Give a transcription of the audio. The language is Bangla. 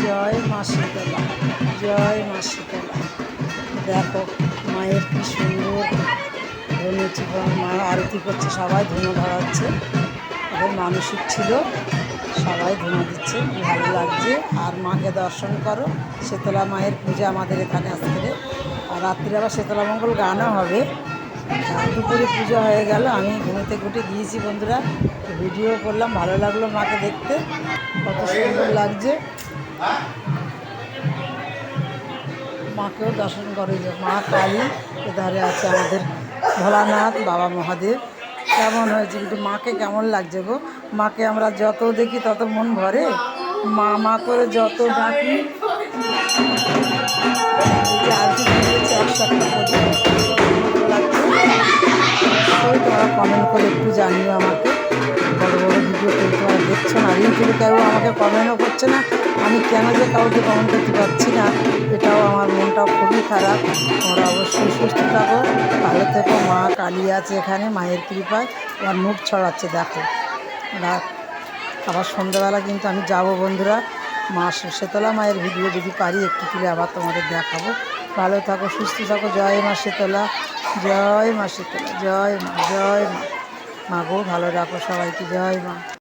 জয় মা শীতলা, জয় মা শীতলা। দেখো মায়ের কি সুন্দর ধনুচি, মা আরতি করছে, সবাই ধুনো ধরাচ্ছে। ওদের মানসিক ছিল, সবাই ধুনো দিচ্ছে, ভালো লাগছে। আর মাকে দর্শন করো, শীতলা মায়ের পূজা আমাদের এখানে আজকে। আর রাত্রে আবার শীতলা মঙ্গল গানও হবে। দুপুরে পুজো হয়ে গেল, আমি ঘুমোতে ঘুটে গিয়েছি বন্ধুরা, ভিডিও করলাম। ভালো লাগলো মাকে দেখতে, কত সুন্দর লাগছে। মাকেও দর্শন করে, যে মা কালী এধারে আছে আমাদের ভোলানাথ বাবা মহাদেব। কেমন হয়েছে কিন্তু মাকে কেমন লাগছে গো? মাকে আমরা যত দেখি তত মন ভরে, মা মা করে যত ডাকি। আরতি দিয়েছে একসাথে লাগছে। অবশ্যই তোমরা কমেন্ট করে একটু জানিও আমাকে। বড় বড় ভিডিও করে তোমরা দেখছো না, ইউটিউবে কেউ আমাকে কমেন্টও করছে না। আমি কেন যে কাউকে কমেন্ট করতে পারছি না, এটাও আমার মনটাও খুবই খারাপ। তোমরা অবশ্যই সুস্থ থাকো, ভালো থেকো। মা কালী আছে এখানে, মায়ের কৃপায়। আবার মুখ ছড়াচ্ছে দেখো। রাত আবার সন্ধ্যাবেলা কিন্তু আমি যাব বন্ধুরা, মা শীতলা মায়ের ভিডিও যদি পারি একটু তুলে আবার তোমাদের দেখাবো। ভালো থাকো, সুস্থ থাকো। জয় মা শীতলা, জয় মা শীতলা, জয় মা, জয় মা। মা গো ভালো রাখো সবাইকে, জয় মা।